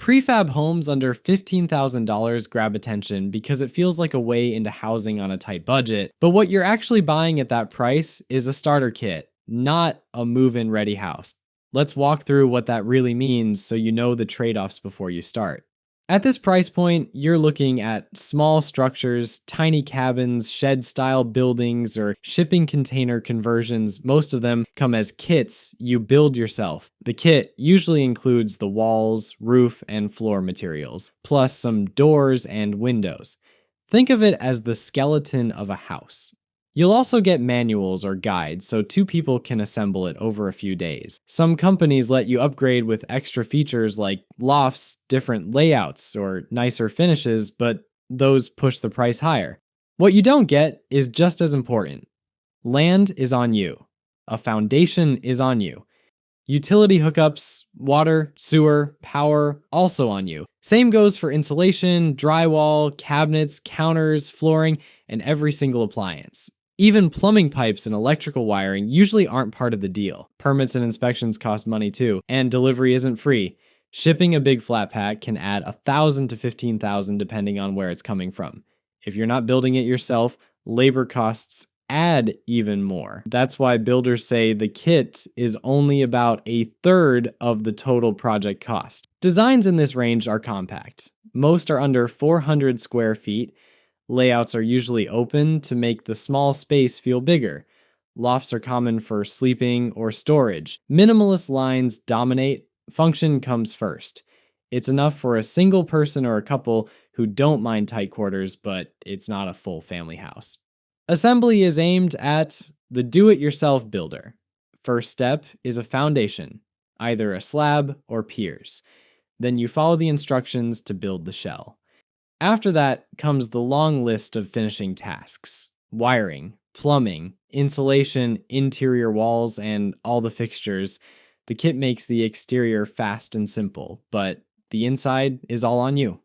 Prefab homes under $15,000 grab attention because it feels like a way into housing on a tight budget, but what you're actually buying at that price is a starter kit, not a move-in ready house. Let's walk through what that really means so you know the trade-offs before you start. At this price point, you're looking at small structures, tiny cabins, shed-style buildings, or shipping container conversions. Most of them come as kits you build yourself. The kit usually includes the walls, roof, and floor materials, plus some doors and windows. Think of it as the skeleton of a house. You'll also get manuals or guides so two people can assemble it over a few days. Some companies let you upgrade with extra features like lofts, different layouts, or nicer finishes, but those push the price higher. What you don't get is just as important. Land is on you. A foundation is on you. Utility hookups, water, sewer, power, also on you. Same goes for insulation, drywall, cabinets, counters, flooring, and every single appliance. Even plumbing pipes and electrical wiring usually aren't part of the deal. Permits and inspections cost money too, and delivery isn't free. Shipping a big flat pack can add $1,000 to $15,000 depending on where it's coming from. If you're not building it yourself, labor costs add even more. That's why builders say the kit is only about a third of the total project cost. Designs in this range are compact. Most are under 400 square feet. Layouts are usually open to make the small space feel bigger. Lofts are common for sleeping or storage. Minimalist lines dominate. Function comes first. It's enough for a single person or a couple who don't mind tight quarters, but it's not a full family house. Assembly is aimed at the do-it-yourself builder. First step is a foundation, either a slab or piers. Then you follow the instructions to build the shell. After that comes the long list of finishing tasks: wiring, plumbing, insulation, interior walls, and all the fixtures. The kit makes the exterior fast and simple, but the inside is all on you.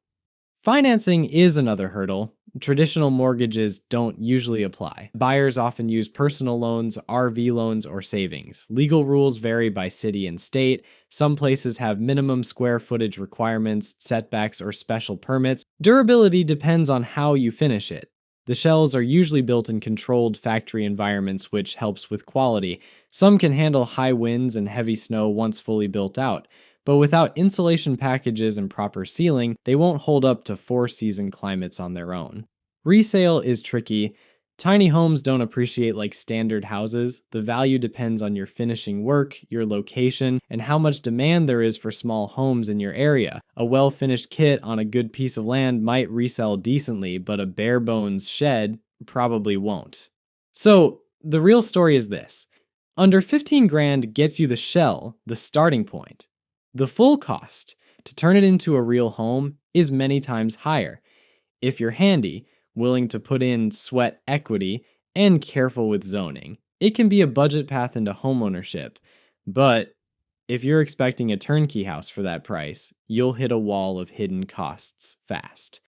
Financing is another hurdle. Traditional mortgages don't usually apply. Buyers often use personal loans, RV loans, or savings. Legal rules vary by city and state. Some places have minimum square footage requirements, setbacks, or special permits. Durability depends on how you finish it. The shells are usually built in controlled factory environments, which helps with quality. Some can handle high winds and heavy snow once fully built out, but without insulation packages and proper sealing, they won't hold up to four-season climates on their own. Resale is tricky. Tiny homes don't appreciate like standard houses. The value depends on your finishing work, your location, and how much demand there is for small homes in your area. A well-finished kit on a good piece of land might resell decently, but a bare-bones shed probably won't. So, the real story is this. Under 15 grand gets you the shell, the starting point. The full cost to turn it into a real home is many times higher. If you're handy, willing to put in sweat equity, and careful with zoning, it can be a budget path into homeownership. But if you're expecting a turnkey house for that price, you'll hit a wall of hidden costs fast.